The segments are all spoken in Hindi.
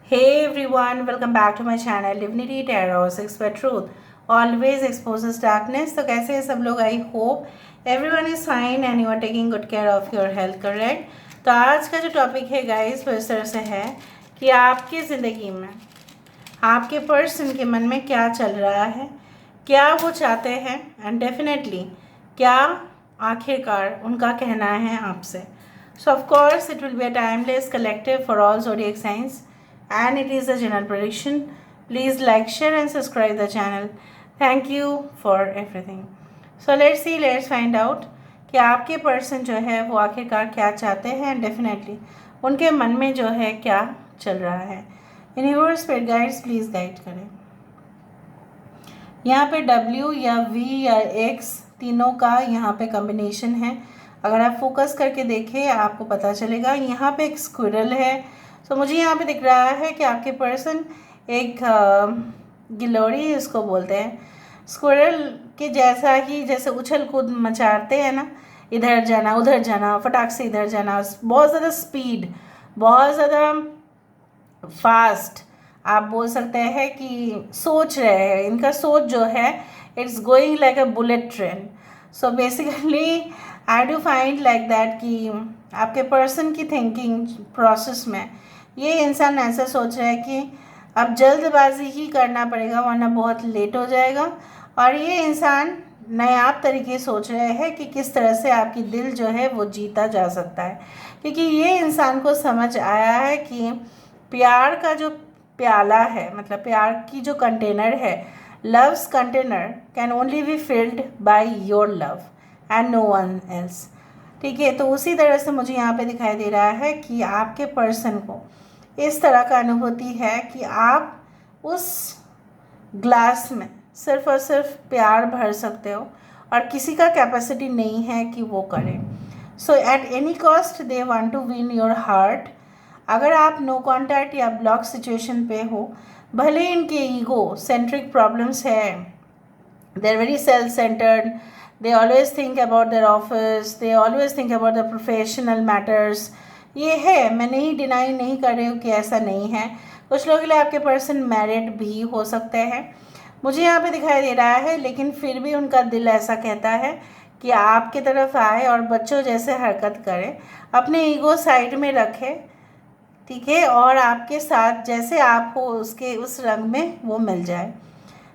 Hey everyone, welcome back to my channel Divinity Tarot 6 for Truth. Always exposes darkness. तो कैसे हैं सब लोग? I hope everyone is fine and you are taking good care of your health, correct. तो आज का जो टॉपिक है गाइस वो इस तरह से है कि आपकी ज़िंदगी में आपके पर्सन के मन में क्या चल रहा है, क्या वो चाहते हैं एंड डेफिनेटली क्या आखिरकार उनका कहना है आपसे। सो of course it will be a timeless collective for all zodiac signs and it is a general prediction. Please like, share and subscribe the channel. Thank you for everything. So let's find out कि आपके पर्सन जो है वो आखिरकार क्या चाहते हैं, डेफिनेटली उनके मन में जो है क्या चल रहा है। Universe spirit guides please guide करें। यहाँ पे W या V या X तीनों का यहाँ पे कॉम्बिनेशन है। अगर आप फोकस करके देखें आपको पता चलेगा। यहाँ पे एक स्क्विरल है। तो मुझे यहाँ पे दिख रहा है कि आपके पर्सन एक गिलोरी इसको बोलते हैं, स्क्विरल के जैसा ही, जैसे उछल कूद मचाते हैं ना, इधर जाना उधर जाना, फटाक से इधर जाना, बहुत ज़्यादा स्पीड, बहुत ज़्यादा फास्ट आप बोल सकते हैं कि सोच रहे हैं। इनका सोच जो है it's going like a bullet train. So basically I do find like that कि आपके पर्सन की थिंकिंग प्रोसेस में ये इंसान ऐसा सोच रहा है कि अब जल्दबाजी ही करना पड़ेगा वरना बहुत लेट हो जाएगा। और ये इंसान नायाब तरीके सोच रहे हैं कि किस तरह से आपकी दिल जो है वो जीता जा सकता है, क्योंकि ये इंसान को समझ आया है कि प्यार का जो प्याला है, मतलब प्यार की जो कंटेनर है, love's container can only be filled by your love and no one else. ठीक है, तो उसी तरह से मुझे यहाँ पे दिखाई दे रहा है कि आपके पर्सन को इस तरह का अनुभूति है कि आप उस ग्लास में सिर्फ और सिर्फ प्यार भर सकते हो और किसी का कैपेसिटी नहीं है कि वो करें। So at any cost they want to win your heart. अगर आप नो कॉन्टैक्ट या ब्लॉक सिचुएशन पे हो, भले इनके ईगो सेंट्रिक प्रॉब्लम्स है, they are very self centered, they always think about their office, they always think about the professional matters। ये है, मैं नहीं डिनाई नहीं कर रही हूँ कि ऐसा नहीं है। कुछ लोगों के लिए आपके पर्सन मैरिड भी हो सकते हैं, मुझे यहाँ पे दिखाई दे रहा है, लेकिन फिर भी उनका दिल ऐसा कहता है कि आपके तरफ आए और बच्चों जैसे हरकत करे, अपने ईगो साइड में रखे, ठीक है, और आपके साथ जैसे आप हो उसके उस रंग में वो मिल जाए।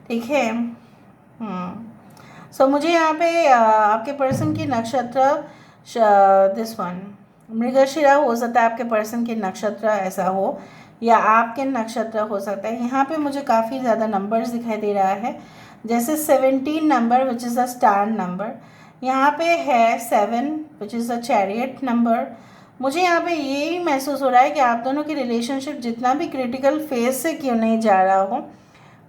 ठीक है। सो मुझे यहाँ पे आपके पर्सन की नक्षत्र दिस वन मृगशिरा हो सकता है, आपके पर्सन की नक्षत्र ऐसा हो या आपके नक्षत्र हो सकता है। यहाँ पे मुझे काफ़ी ज़्यादा नंबर्स दिखाई दे रहा है, जैसे 17 number which is a star number, यहाँ पे है 7 which is a chariot number. मुझे यहाँ पे यही महसूस हो रहा है कि आप दोनों की रिलेशनशिप जितना भी क्रिटिकल फेज से क्यों नहीं जा रहा हो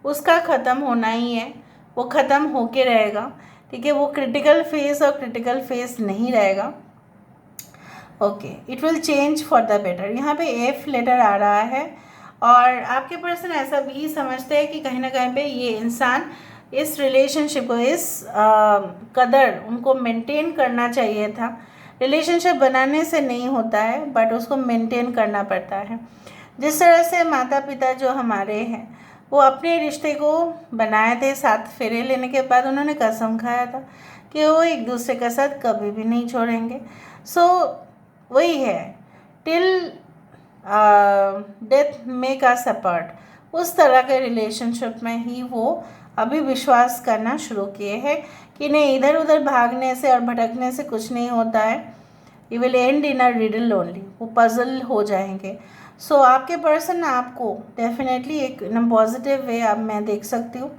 उसका ख़त्म होना ही है, वो ख़त्म होके रहेगा। ठीक है, वो क्रिटिकल फेस और क्रिटिकल फेस नहीं रहेगा। Okay, it will change for the better. यहाँ पे एफ लेटर आ रहा है और आपके पर्सन ऐसा भी समझते हैं कि कहीं ना कहीं पे ये इंसान इस रिलेशनशिप को इस कदर उनको मेंटेन करना चाहिए था। रिलेशनशिप बनाने से नहीं होता है बट उसको मेंटेन करना पड़ता है। जिस तरह से माता पिता जो हमारे हैं वो अपने रिश्ते को बनाए थे, 7 फेरे लेने के बाद उन्होंने कसम खाया था कि वो एक दूसरे का साथ कभी भी नहीं छोड़ेंगे। सो वही है, till death make us apart, उस तरह के रिलेशनशिप में ही वो अभी विश्वास करना शुरू किए हैं कि नहीं, इधर उधर भागने से और भटकने से कुछ नहीं होता है। You will and in a riddle only, वो पजल हो जाएंगे। सो आपके पर्सन आपको डेफिनेटली एक पॉजिटिव वे अब मैं देख सकती हूँ।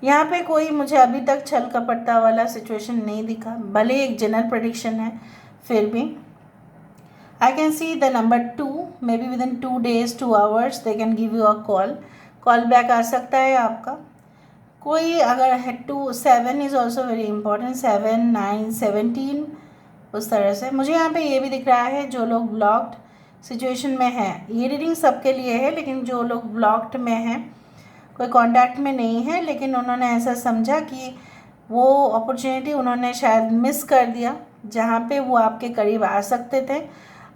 यहाँ पे कोई मुझे अभी तक छल कपटता वाला सिचुएशन नहीं दिखा, भले एक जनरल प्रेडिक्शन है फिर भी। I can see the number 2, maybe within 2 days 2 hours they can give you a call back आ सकता है आपका कोई। अगर है 2 7 इज़ ऑल्सो वेरी इंपॉर्टेंट, 7 9 17 उस तरह से। मुझे यहाँ पे ये भी दिख रहा है जो लोग ब्लॉक्ड सिचुएशन में है, ये रीडिंग सबके लिए है, लेकिन जो लोग ब्लॉक्ड में हैं, कोई कांटेक्ट में नहीं है, लेकिन उन्होंने ऐसा समझा कि वो अपॉर्चुनिटी उन्होंने शायद मिस कर दिया जहाँ पे वो आपके करीब आ सकते थे,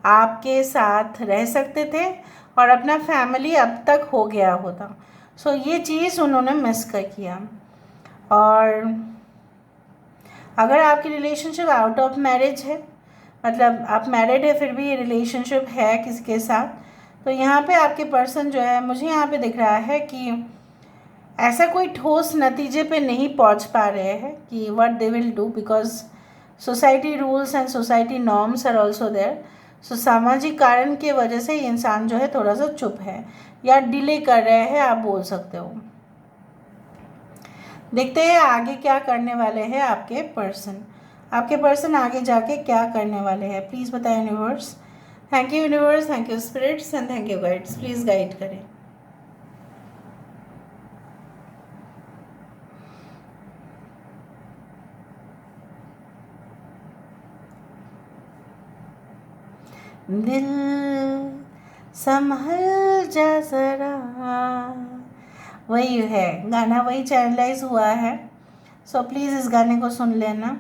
आपके साथ रह सकते थे और अपना फैमिली अब तक हो गया होता। सो ये चीज़ उन्होंने मिस कर किया। और अगर आपकी रिलेशनशिप आउट ऑफ मैरिज है, मतलब आप मैरिड है फिर भी ये रिलेशनशिप है किसी के साथ, तो यहाँ पे आपके पर्सन जो है, मुझे यहाँ पे दिख रहा है कि ऐसा कोई ठोस नतीजे पे नहीं पहुँच पा रहे हैं कि what they will do, because society rules and society norms are also there. So सामाजिक कारण की वजह से ये इंसान जो है थोड़ा सा चुप है या डिले कर रहे हैं, आप बोल सकते हो। देखते हैं आगे क्या करने वाले हैं आपके पर्सन। आपके पर्सन आगे जाके क्या करने वाले हैं, प्लीज़ बताएं universe. Thank you universe, thank you spirits and thank you guides, please guide करें। दिल संभल जा जरा, वही है गाना, वही चैनलाइज हुआ है। सो प्लीज़ इस गाने को सुन लेना।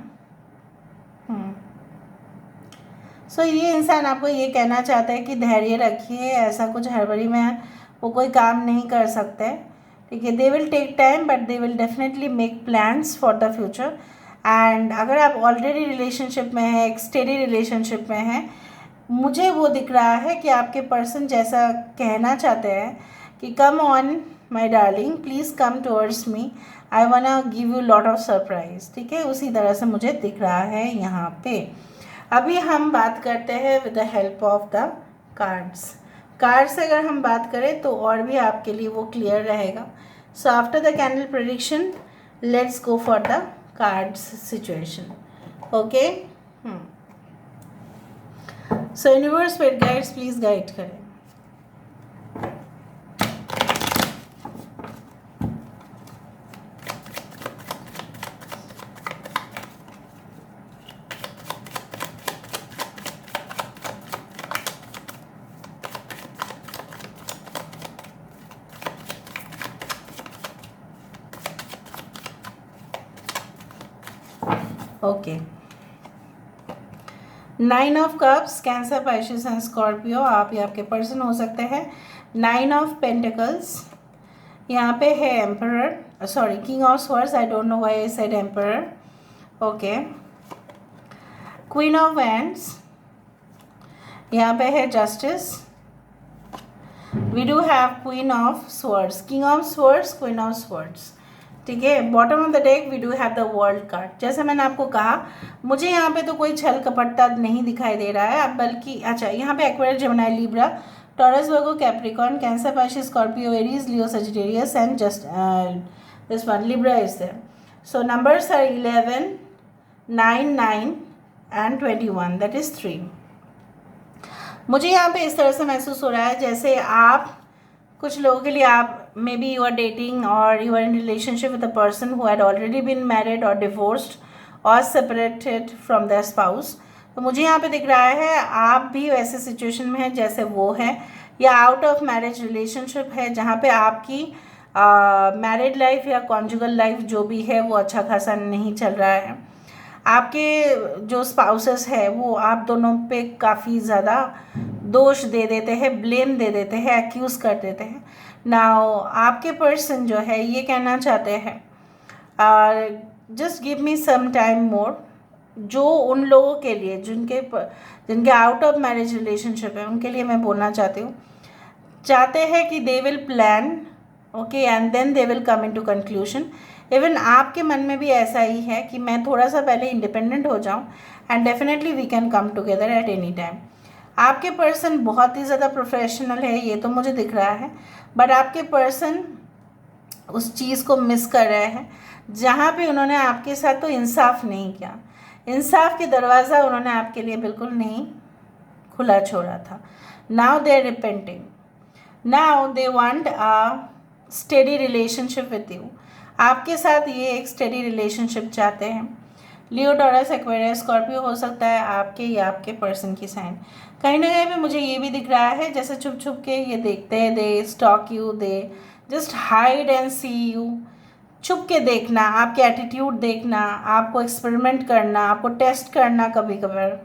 सो ये इंसान आपको ये कहना चाहता है कि धैर्य रखिए, ऐसा कुछ हड़बड़ी में वो कोई काम नहीं कर सकते, ठीक है। They will take time but they will definitely make plans for the future. And अगर आप ऑलरेडी रिलेशनशिप में हैं, एक स्टेडी रिलेशनशिप में हैं, मुझे वो दिख रहा है कि आपके पर्सन जैसा कहना चाहते हैं कि come on my darling, please come towards me, I wanna give you lot of surprise, ठीक है। उसी तरह से मुझे दिख रहा है यहाँ पे। अभी हम बात करते हैं with the help of the cards. Cards से अगर हम बात करें तो और भी आपके लिए वो क्लियर रहेगा। So after the candle prediction let's go for the cards situation, okay. So universe spirit guides please guide करें। Okay, 9 of cups, Cancer, Pisces and Scorpio, आप या आपके पर्सन हो सकते हैं। 9 ऑफ पेंटिकल्स, यहाँ पे है emperor, sorry king of swords, I don't know why I said emperor, okay. Queen of wands, यहाँ पे है justice. We do have queen of swords, king of swords, queen of swords, ठीक है। Bottom of the deck we do have the world card. जैसे मैंने आपको कहा, मुझे यहाँ पे तो कोई छल कपटता नहीं दिखाई दे रहा है, अब बल्कि अच्छा यहाँ पे Aquarius, Gemini, Libra, Taurus, Virgo, Capricorn, Cancer, Pisces, Scorpio, Aries, Leo, Sagittarius and just this one Libra is there. So numbers are 11, 9, 9 and 21, that is 3। मुझे यहाँ पे इस तरह से महसूस हो रहा है जैसे आप, कुछ लोगों के लिए आप maybe you are dating और you are in relationship with a person who had already been married और डिवोर्स्ड और सेपरेटेड फ्रॉम देयर स्पाउस। तो मुझे यहाँ पे दिख रहा है आप भी वैसे सिचुएशन में हैं जैसे वो है, या आउट ऑफ मैरिज रिलेशनशिप है जहाँ पे आपकी मैरिड लाइफ या कॉन्जुगल लाइफ जो भी है वो अच्छा खासा नहीं चल रहा है। आपके जो स्पाउसेस है वो आप दोनों पे काफ़ी ज़्यादा दोष दे देते हैं, ब्लेम दे देते हैं, एक्यूज़ कर देते हैं। नाउ आपके पर्सन जो है ये कहना चाहते हैं just give me some time more. जो उन लोगों के लिए जिनके आउट ऑफ मैरिज रिलेशनशिप है उनके लिए मैं बोलना चाहते हैं कि they will plan, okay, and then they will come in to conclusion. Even आपके मन में भी ऐसा ही है कि मैं थोड़ा सा पहले इंडिपेंडेंट हो जाऊं and definitely we can come together at any time. आपके पर्सन बहुत ही ज़्यादा प्रोफेशनल है, ये तो मुझे दिख रहा है, बट आपके पर्सन उस चीज़ को मिस कर रहे हैं जहाँ पे उन्होंने आपके साथ तो इंसाफ नहीं किया। इंसाफ के दरवाज़ा उन्होंने आपके लिए बिल्कुल नहीं खुला छोड़ा था। Now they are repenting, now they want a steady relationship with you. आपके साथ ये एक स्टेडी रिलेशनशिप चाहते हैं। लियो, टॉरस, एक्वेरियस, स्कॉर्पियो हो सकता है आपके या आपके पर्सन की साइन। कहीं ना कहीं पे मुझे ये भी दिख रहा है जैसे छुप छुप के ये देखते हैं, they stalk you, they just hide and see you. छुप के देखना, आपके एटीट्यूड देखना, आपको एक्सपेरिमेंट करना, आपको टेस्ट करना कभी कभार,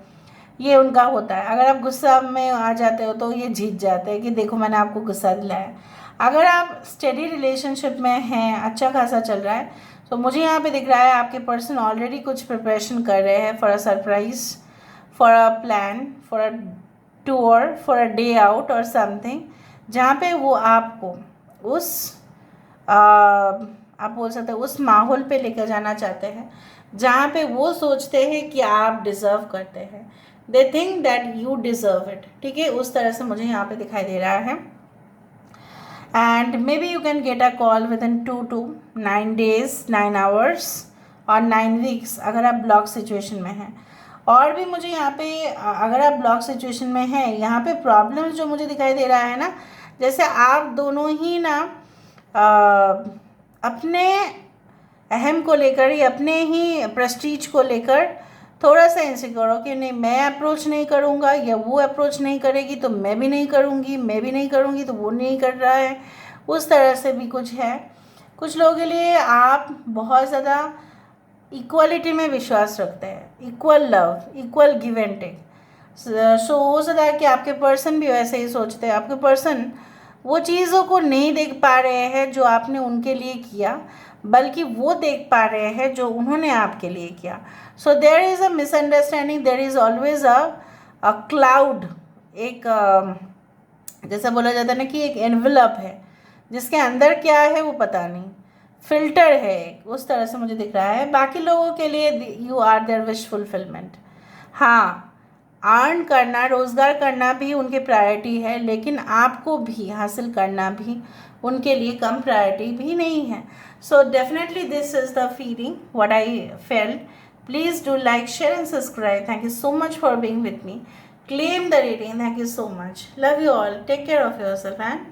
ये उनका होता है। अगर आप गुस्सा में आ जाते हो तो ये जीत जाते हैं कि देखो मैंने आपको गुस्सा दिलाया। अगर आप स्टेडी रिलेशनशिप में हैं, अच्छा खासा चल रहा है, तो मुझे यहाँ पे दिख रहा है आपके पर्सन ऑलरेडी कुछ प्रिपरेशन कर रहे हैं for a surprise, for a plan, for a tour, for a day out और समथिंग, जहाँ पे वो आपको उस आप बोल सकते हो उस माहौल पे लेकर जाना चाहते हैं जहाँ पे वो सोचते हैं कि आप डिज़र्व करते हैं, they think that you deserve it. ठीक है, उस तरह से मुझे यहाँ पे दिखाई दे रहा है। And may be you can get a call with in 2 to 9 days, 9 hours और 9 weeks अगर आप ब्लॉक सिचुएशन में हैं। और भी मुझे यहाँ पे अगर आप ब्लॉक सिचुएशन में हैं, यहाँ पे प्रॉब्लम्स जो मुझे दिखाई दे रहा है ना, जैसे आप दोनों ही ना अपने अहम को लेकर या अपने ही प्रेस्टीज को लेकर थोड़ा सा इनसिक्योर हो कि नहीं मैं अप्रोच नहीं करूँगा या वो अप्रोच नहीं करेगी तो मैं भी नहीं करूँगी, मैं भी नहीं करूँगी तो वो नहीं कर रहा है, उस तरह से भी कुछ है। कुछ लोगों के लिए आप बहुत ज़्यादा इक्वलिटी में विश्वास रखते हैं, equal love, equal give and take. So हो सकता है कि आपके पर्सन भी वैसे ही सोचते हैं। आपके पर्सन वो चीज़ों को नहीं देख पा रहे हैं जो आपने उनके लिए किया, बल्कि वो देख पा रहे हैं जो उन्होंने आपके लिए किया। So there is a misunderstanding, there is always a cloud, एक जैसा बोला जाता है ना कि एक एनवलप है जिसके अंदर क्या है वो पता नहीं, फिल्टर है, उस तरह से मुझे दिख रहा है। बाकी लोगों के लिए you are their wish fulfilment. हाँ, अर्न करना, रोज़गार करना भी उनके प्रायोरिटी है, लेकिन आपको भी हासिल करना भी उनके लिए कम प्रायोरिटी भी नहीं है। So definitely this is the feeling what I felt. Please do like, share and subscribe. Thank you so much for being with me. Claim the rating. Thank you so much. Love you all. Take care of yourself and